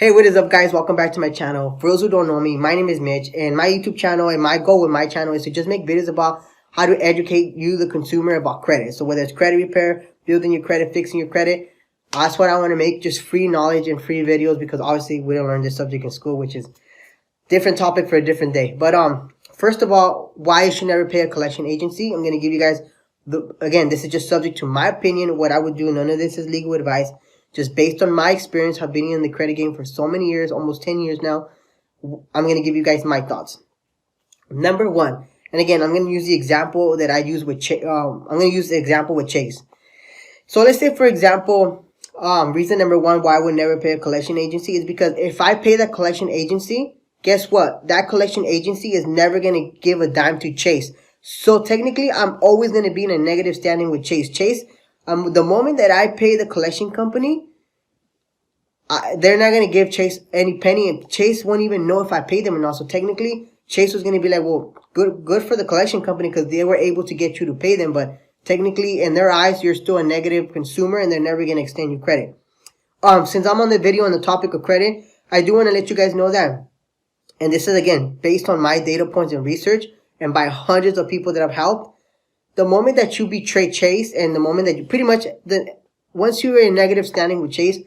Hey, what is up, guys? Welcome back to my channel. For those who don't know me, my name is Mitch, and my YouTube channel and my goal with my channel is to just make videos about how to educate you, the consumer, about credit. So whether it's credit repair, building your credit, fixing your credit, that's what I want to make, just free knowledge and free videos, because obviously we don't learn this subject in school, which is different topic for a different day. But first of all, why you should never pay a collection agency. I'm going to give you guys, again, this is just subject to my opinion, what I would do. None of this is legal advice. Just based on my experience, have been in the credit game for so many years, almost 10 years now, I'm going to give you guys my thoughts. Number one, and again, I'm going to use the example that I use with Chase. I'm going to use the example with Chase. So let's say, for example, reason number one why I would never pay a collection agency is because if I pay that collection agency, guess what? That collection agency is never going to give a dime to Chase. So technically, I'm always going to be in a negative standing with Chase. The moment that I pay the collection company, they're not going to give Chase any penny, and Chase won't even know if I paid them or not. So technically, Chase was going to be like, well, good for the collection company because they were able to get you to pay them. But technically, in their eyes, you're still a negative consumer and they're never going to extend you credit. Since I'm on the video on the topic of credit, I do want to let you guys know that, and this is, again, based on my data points and research and by hundreds of people that I've helped. The moment that you betray Chase, and the moment that you pretty much, once you're in negative standing with Chase,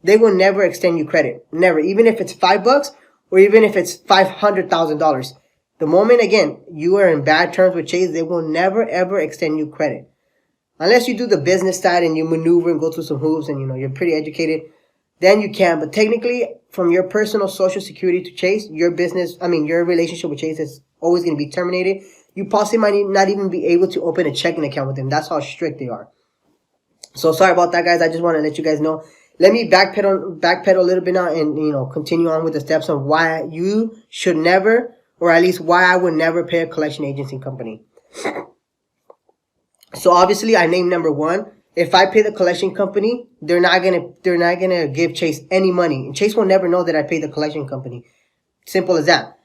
they will never extend you credit. Never. Even if it's $5 or even if it's $500,000. The moment, again, you are in bad terms with Chase, they will never ever extend you credit. Unless you do the business side and you maneuver and go through some hoops and you're pretty educated, then you can. But technically, from your personal social security to Chase, your relationship with Chase is always going to be terminated. You possibly might not even be able to open a checking account with them. That's how strict they are. So sorry about that, guys. I just want to let you guys know. Let me backpedal a little bit now and, continue on with the steps of why you should never, or at least why I would never pay a collection agency company. So obviously, I named number one. If I pay the collection company, they're not gonna give Chase any money, and Chase will never know that I paid the collection company. Simple as that.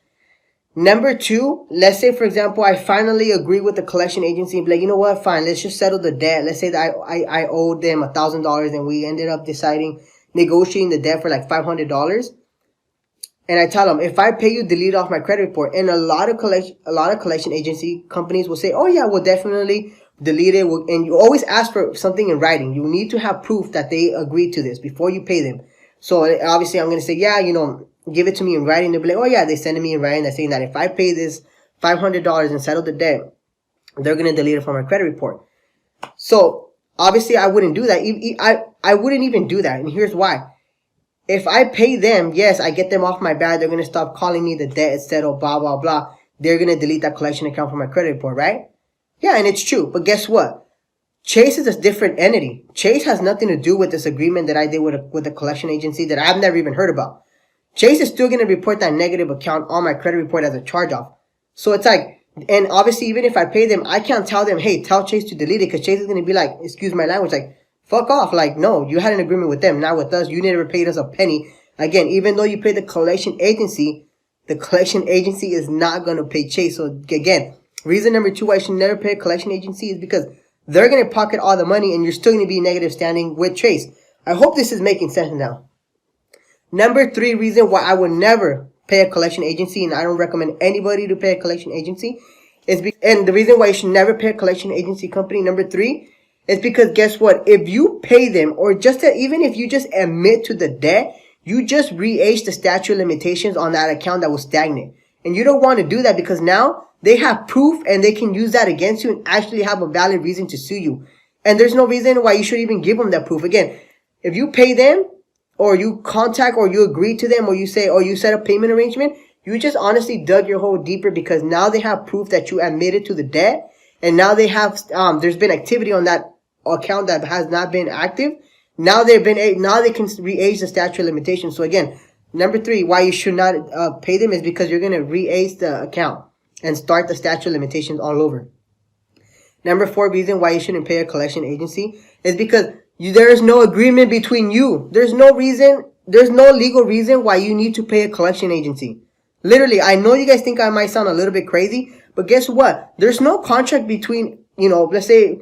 Number two, let's say, for example, I finally agree with the collection agency and be like, you know what, fine, let's just settle the debt. Let's say that I owed them $1,000 and we ended up negotiating the debt for like $500. And I tell them, if I pay you, delete off my credit report. And a lot of collection agency companies will say, oh yeah, we'll definitely delete it. And you always ask for something in writing. You need to have proof that they agreed to this before you pay them. So obviously I'm going to say, yeah, give it to me in writing. They'll be like, oh yeah, they send me in writing. They're saying that if I pay this $500 and settle the debt, they're going to delete it from my credit report. So obviously I wouldn't do that. I wouldn't even do that. And here's why. If I pay them, yes, I get them off my back. They're going to stop calling me, the debt is settled, blah, blah, blah. They're going to delete that collection account from my credit report, right? Yeah, and it's true. But guess what? Chase is a different entity. Chase has nothing to do with this agreement that I did with a collection agency that I've never even heard about. Chase is still going to report that negative account on my credit report as a charge-off. So it's like, and obviously even if I pay them, I can't tell them, hey, tell Chase to delete it, because Chase is going to be like, excuse my language, like, fuck off. Like, no, you had an agreement with them, not with us. You never paid us a penny. Again, even though you paid the collection agency is not going to pay Chase. So again, reason number two why you should never pay a collection agency is because they're going to pocket all the money and you're still going to be in negative standing with Chase. I hope this is making sense now. Number three reason why I would never pay a collection agency, and I don't recommend anybody to pay a collection agency, and the reason why you should never pay a collection agency company, number three, is because guess what? If you pay them, or even if you just admit to the debt, you just re-age the statute of limitations on that account that was stagnant. And you don't want to do that because now they have proof and they can use that against you and actually have a valid reason to sue you. And there's no reason why you should even give them that proof. Again, if you pay them, or you contact, or you agree to them, or you say, or you set a payment arrangement, you just honestly dug your hole deeper because now they have proof that you admitted to the debt, and now they have, there's been activity on that account that has not been active. Now they can re-age the statute of limitations. So again, number three, why you should not pay them is because you're going to re-age the account and start the statute of limitations all over. Number four reason why you shouldn't pay a collection agency is because there is no agreement between you. There's no legal reason why you need to pay a collection agency. Literally, I know you guys think I might sound a little bit crazy, but guess what? There's no contract between, let's say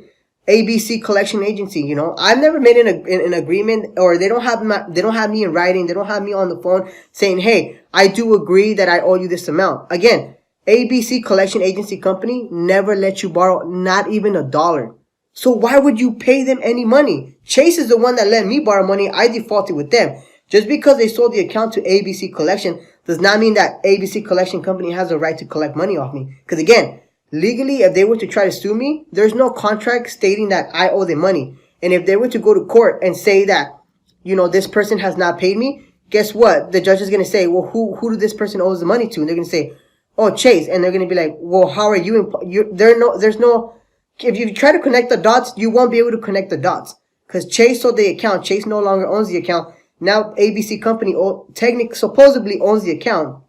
ABC collection agency, you know, I've never made an agreement, or they don't have me in writing. They don't have me on the phone saying, hey, I do agree that I owe you this amount. Again, ABC collection agency company never let you borrow not even $1. So why would you pay them any money? Chase is the one that let me borrow money. I defaulted with them. Just because they sold the account to ABC collection does not mean that ABC collection company has a right to collect money off me. Because again, legally, if they were to try to sue me, there's no contract stating that I owe them money. And if they were to go to court and say that, you know, this person has not paid me, guess what? The judge is going to say, well, who did this person owes the money to? And they're going to say, oh, Chase. And they're going to be like, well, how are you? There's no, if you try to connect the dots, you won't be able to connect the dots. Because Chase sold the account. Chase no longer owns the account. Now ABC company supposedly owns the account,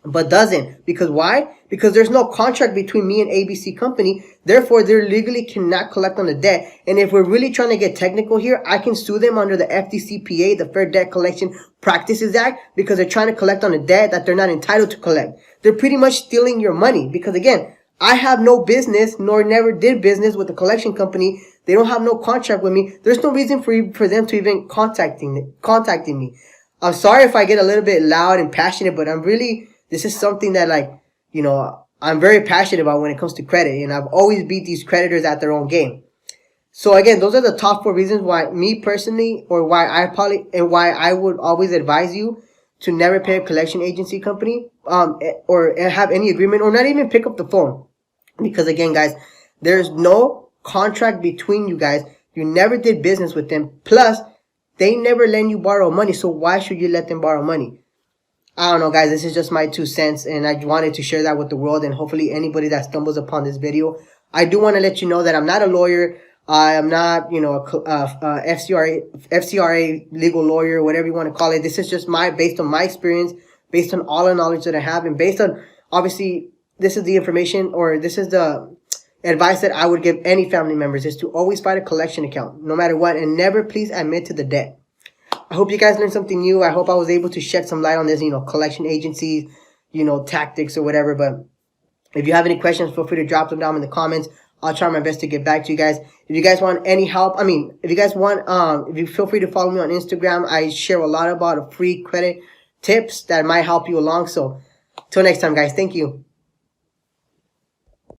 but doesn't. Because why? Because there's no contract between me and ABC company. Therefore, they legally cannot collect on the debt. And if we're really trying to get technical here, I can sue them under the FDCPA, the Fair Debt Collection Practices Act, because they're trying to collect on a debt that they're not entitled to collect. They're pretty much stealing your money. Because again, I have no business, nor never did business with the collection company. They don't have no contract with me. There's no reason for them to even contacting me. I'm sorry if I get a little bit loud and passionate, but this is something that, like, you know, I'm very passionate about when it comes to credit. And I've always beat these creditors at their own game. So again, those are the top 4 reasons why me personally, or why I would always advise you to never pay a collection agency company, or have any agreement, or not even pick up the phone. Because again, guys, there's no contract between you guys. You never did business with them. Plus, they never let you borrow money. So why should you let them borrow money? I don't know, guys. This is just my 2 cents, and I wanted to share that with the world, and hopefully anybody that stumbles upon this video. I do want to let you know that I'm not a lawyer. I am not, you know, a FCRA legal lawyer, whatever you want to call it. This is just based on my experience, based on all the knowledge that I have, and based on, obviously, this is the information, or this is the advice that I would give any family members, is to always find a collection account, no matter what, and never please admit to the debt. I hope you guys learned something new. I hope I was able to shed some light on this, you know, collection agencies, you know, tactics or whatever. But if you have any questions, feel free to drop them down in the comments. I'll try my best to get back to you guys. If you guys want any help, if you guys want, if you feel free to follow me on Instagram. I share a lot about free credit tips that might help you along. So till next time, guys. Thank you.